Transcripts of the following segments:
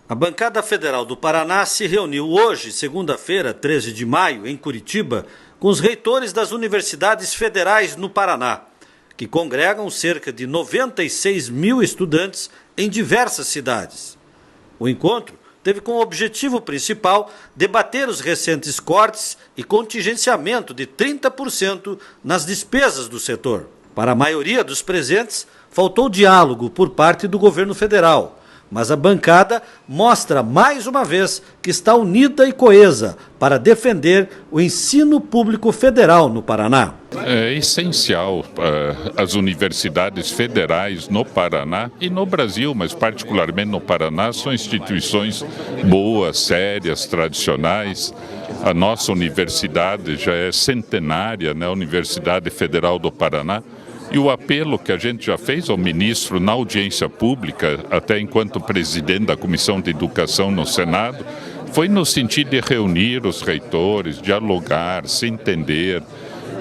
A bancada federal do Paraná se reuniu hoje, segunda-feira, 13 de maio, em Curitiba, com os reitores das universidades federais no Paraná, que congregam cerca de 96 mil estudantes em diversas cidades. O encontro teve como objetivo principal debater os recentes cortes e contingenciamento de 30% nas despesas do setor. Para a maioria dos presentes, faltou diálogo por parte do governo federal, mas a bancada mostra mais uma vez que está unida e coesa para defender o ensino público federal no Paraná. É essencial as universidades federais no Paraná e no Brasil, mas particularmente no Paraná, são instituições boas, sérias, tradicionais. A nossa universidade já é centenária, né? A Universidade Federal do Paraná. E o apelo que a gente já fez ao ministro na audiência pública, até enquanto presidente da Comissão de Educação no Senado, foi no sentido de reunir os reitores, dialogar, se entender,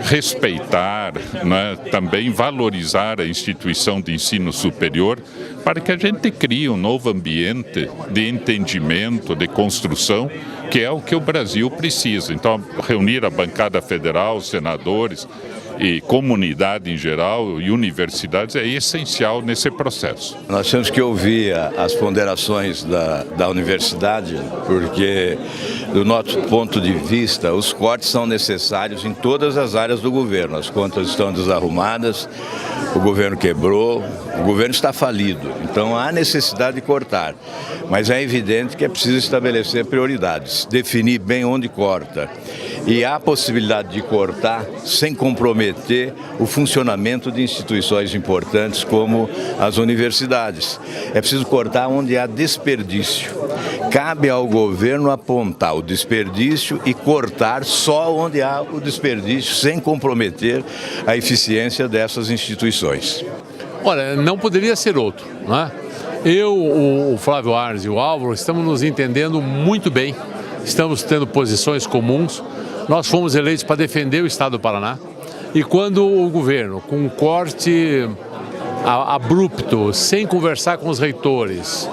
respeitar, né, também valorizar a instituição de ensino superior, para que a gente crie um novo ambiente de entendimento, de construção, que é o que o Brasil precisa. Então, reunir a bancada federal, os senadores e comunidade em geral e universidades é essencial nesse processo. Nós temos que ouvir as ponderações da universidade, porque, do nosso ponto de vista, os cortes são necessários em todas as áreas do governo. As contas estão desarrumadas, o governo quebrou, o governo está falido. Então há necessidade de cortar, mas é evidente que é preciso estabelecer prioridades, definir bem onde corta. E há a possibilidade de cortar sem comprometer o funcionamento de instituições importantes como as universidades. É preciso cortar onde há desperdício. Cabe ao governo apontar o desperdício e cortar só onde há o desperdício, sem comprometer a eficiência dessas instituições. Olha, não poderia ser outro, né? Eu, o Flávio Arnes e o Álvaro estamos nos entendendo muito bem, estamos tendo posições comuns. Nós fomos eleitos para defender o Estado do Paraná e quando o governo, com um corte abrupto, sem conversar com os reitores,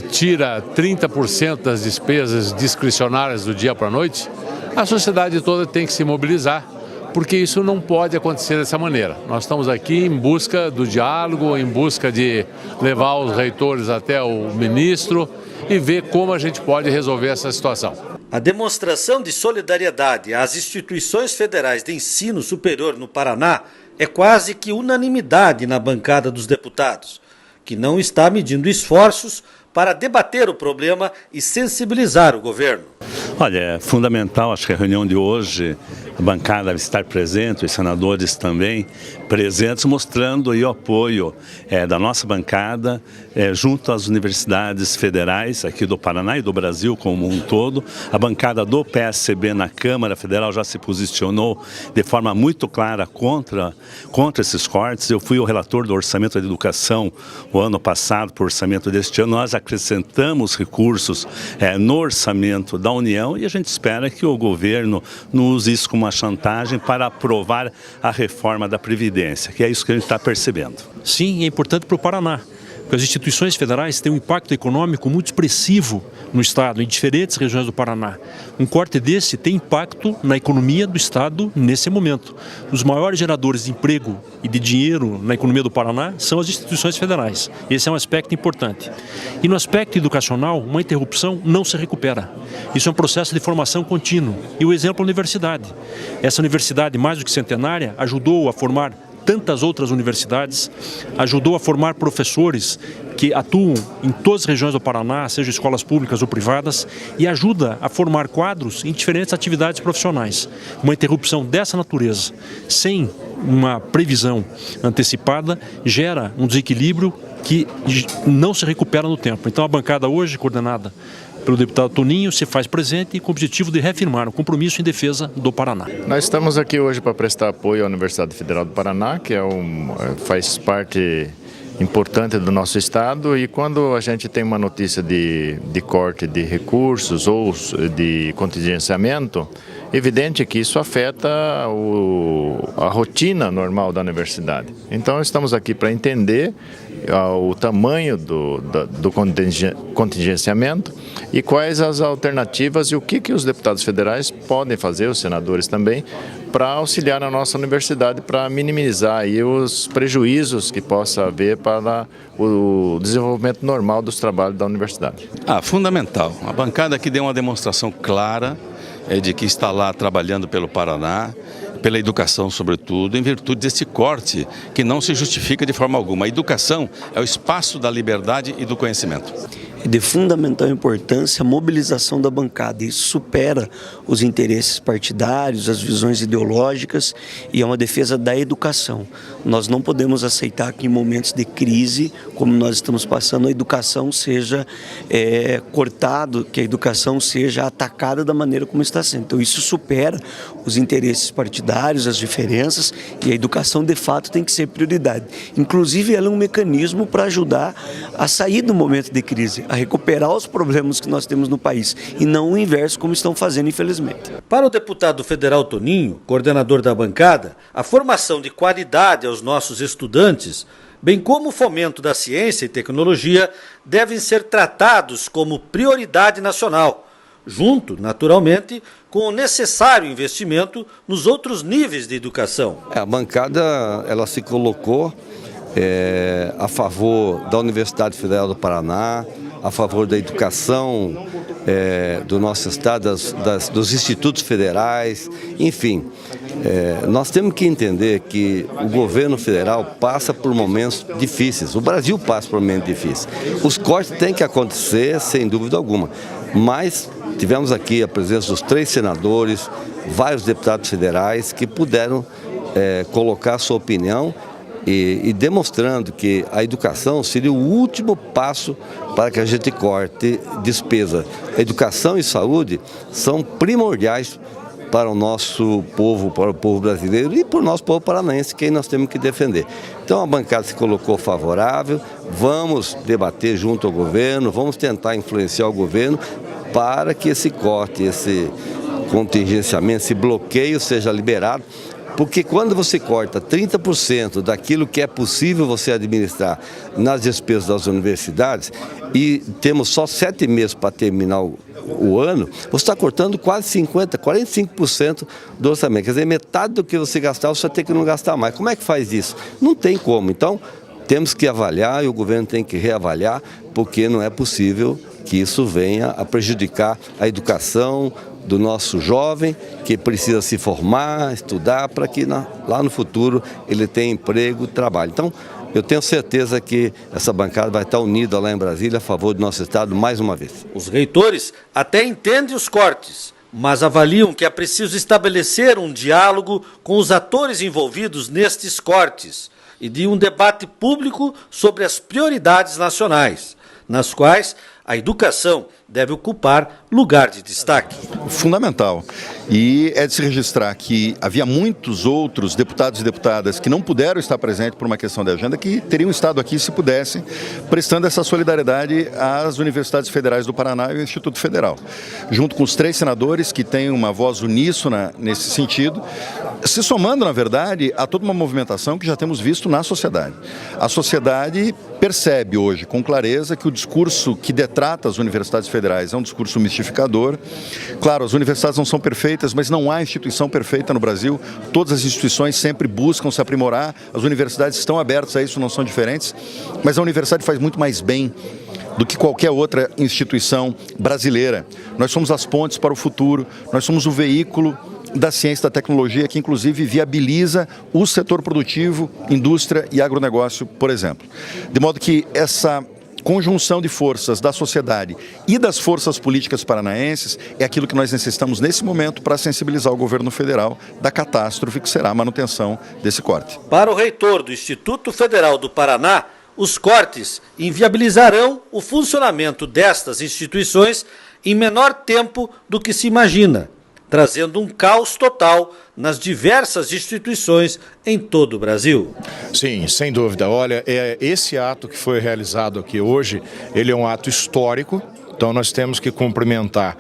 tira 30% das despesas discricionárias do dia para a noite, a sociedade toda tem que se mobilizar, porque isso não pode acontecer dessa maneira. Nós estamos aqui em busca do diálogo, em busca de levar os reitores até o ministro e ver como a gente pode resolver essa situação. A demonstração de solidariedade às instituições federais de ensino superior no Paraná é quase que unanimidade na bancada dos deputados, que não está medindo esforços para debater o problema e sensibilizar o governo. Olha, é fundamental, acho que a reunião de hoje, a bancada deve estar presente, os senadores também presentes, mostrando aí o apoio da nossa bancada junto às universidades federais aqui do Paraná e do Brasil como um todo. A bancada do PSB na Câmara Federal já se posicionou de forma muito clara contra esses cortes. Eu fui o relator do Orçamento da Educação o ano passado, para o orçamento deste ano. Nós acrescentamos recursos no orçamento da União e a gente espera que o governo não use isso como uma chantagem para aprovar a reforma da Previdência, que é isso que a gente está percebendo. Sim, é importante para o Paraná, porque as instituições federais têm um impacto econômico muito expressivo no Estado, em diferentes regiões do Paraná. Um corte desse tem impacto na economia do Estado nesse momento. Os maiores geradores de emprego e de dinheiro na economia do Paraná são as instituições federais. Esse é um aspecto importante. E no aspecto educacional, uma interrupção não se recupera. Isso é um processo de formação contínuo. E o exemplo é a universidade. Essa universidade, mais do que centenária, ajudou a formar tantas outras universidades, ajudou a formar professores que atuam em todas as regiões do Paraná, seja escolas públicas ou privadas, e ajuda a formar quadros em diferentes atividades profissionais. Uma interrupção dessa natureza, sem uma previsão antecipada, gera um desequilíbrio que não se recupera no tempo. Então a bancada hoje, coordenada pelo deputado Toninho, se faz presente com o objetivo de reafirmar o compromisso em defesa do Paraná. Nós estamos aqui hoje para prestar apoio à Universidade Federal do Paraná, que faz parte importante do nosso estado, e quando a gente tem uma notícia de corte de recursos ou de contingenciamento, evidente que isso afeta a rotina normal da universidade. Então estamos aqui para entender o tamanho do contingenciamento e quais as alternativas e o que os deputados federais podem fazer, os senadores também, para auxiliar a nossa universidade para minimizar aí os prejuízos que possa haver para o desenvolvimento normal dos trabalhos da universidade. Fundamental. A bancada aqui deu uma demonstração clara de que está lá trabalhando pelo Paraná, pela educação sobretudo, em virtude desse corte que não se justifica de forma alguma. A educação é o espaço da liberdade e do conhecimento. É de fundamental importância a mobilização da bancada. Isso supera os interesses partidários, as visões ideológicas e é uma defesa da educação. Nós não podemos aceitar que em momentos de crise, como nós estamos passando, a educação seja cortada, que a educação seja atacada da maneira como está sendo. Então isso supera os interesses partidários, as diferenças, e a educação de fato tem que ser prioridade. Inclusive ela é um mecanismo para ajudar a sair do momento de crise, a recuperar os problemas que nós temos no país e não o inverso como estão fazendo, infelizmente. Para o deputado federal Toninho, coordenador da bancada, a formação de qualidade aos nossos estudantes, bem como o fomento da ciência e tecnologia, devem ser tratados como prioridade nacional, junto, naturalmente, com o necessário investimento nos outros níveis de educação. A bancada ela se colocou a favor da Universidade Federal do Paraná, a favor da educação do nosso estado, dos institutos federais, enfim. Nós temos que entender que o governo federal passa por momentos difíceis, o Brasil passa por momentos difíceis. Os cortes têm que acontecer, sem dúvida alguma, mas tivemos aqui a presença dos 3 senadores, vários deputados federais que puderam colocar sua opinião e demonstrando que a educação seria o último passo para que a gente corte despesa. A educação e saúde são primordiais para o nosso povo, para o povo brasileiro e para o nosso povo paranaense, que nós temos que defender. Então a bancada se colocou favorável, vamos debater junto ao governo, vamos tentar influenciar o governo para que esse corte, esse contingenciamento, esse bloqueio seja liberado. Porque quando você corta 30% daquilo que é possível você administrar nas despesas das universidades e temos só 7 meses para terminar o ano, você está cortando quase 50%, 45% do orçamento. Quer dizer, metade do que você gastar, você vai ter que não gastar mais. Como é que faz isso? Não tem como. Então, temos que avaliar e o governo tem que reavaliar, porque não é possível que isso venha a prejudicar a educação do nosso jovem, que precisa se formar, estudar, para que lá no futuro ele tenha emprego e trabalho. Então, eu tenho certeza que essa bancada vai estar unida lá em Brasília a favor do nosso estado mais uma vez. Os reitores até entendem os cortes, mas avaliam que é preciso estabelecer um diálogo com os atores envolvidos nestes cortes e de um debate público sobre as prioridades nacionais, nas quais a educação deve ocupar lugar de destaque. Fundamental. E é de se registrar que havia muitos outros deputados e deputadas que não puderam estar presentes por uma questão de agenda, que teriam estado aqui se pudessem, prestando essa solidariedade às universidades federais do Paraná e ao Instituto Federal. Junto com os 3 senadores que têm uma voz uníssona nesse sentido, se somando, na verdade, a toda uma movimentação que já temos visto na sociedade. A sociedade percebe hoje com clareza que o discurso que detrata as universidades federais é um discurso mistificador. Claro, as universidades não são perfeitas, mas não há instituição perfeita no Brasil. Todas as instituições sempre buscam se aprimorar, as universidades estão abertas a isso, não são diferentes, mas a universidade faz muito mais bem do que qualquer outra instituição brasileira. Nós somos as pontes para o futuro, nós somos o veículo da ciência e da tecnologia que inclusive viabiliza o setor produtivo, indústria e agronegócio, por exemplo. De modo que essa conjunção de forças da sociedade e das forças políticas paranaenses é aquilo que nós necessitamos nesse momento para sensibilizar o governo federal da catástrofe que será a manutenção desse corte. Para o reitor do Instituto Federal do Paraná, os cortes inviabilizarão o funcionamento destas instituições em menor tempo do que se imagina, trazendo um caos total nas diversas instituições em todo o Brasil. Sim, sem dúvida. Olha, esse ato que foi realizado aqui hoje, ele é um ato histórico, então nós temos que cumprimentar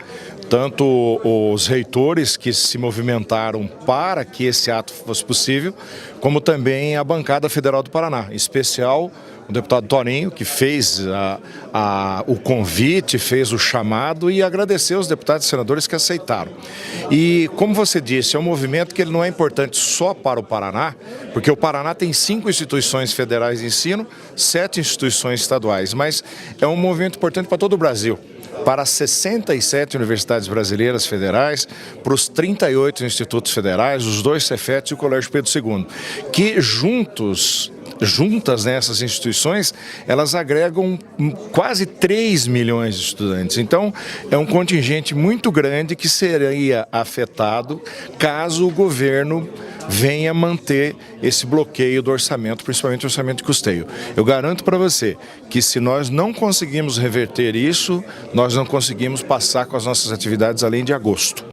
tanto os reitores que se movimentaram para que esse ato fosse possível, como também a bancada federal do Paraná, em especial o deputado Torinho, que fez o convite, fez o chamado e agradeceu os deputados e senadores que aceitaram. E, como você disse, é um movimento que ele não é importante só para o Paraná, porque o Paraná tem 5 instituições federais de ensino, 7 instituições estaduais, mas é um movimento importante para todo o Brasil. Para as 67 universidades brasileiras federais, para os 38 institutos federais, os 2 Cefetes e o Colégio Pedro II, que juntas nessas instituições, elas agregam quase 3 milhões de estudantes. Então, é um contingente muito grande que seria afetado caso o governo venha manter esse bloqueio do orçamento, principalmente o orçamento de custeio. Eu garanto para você que se nós não conseguimos reverter isso, nós não conseguimos passar com as nossas atividades além de agosto.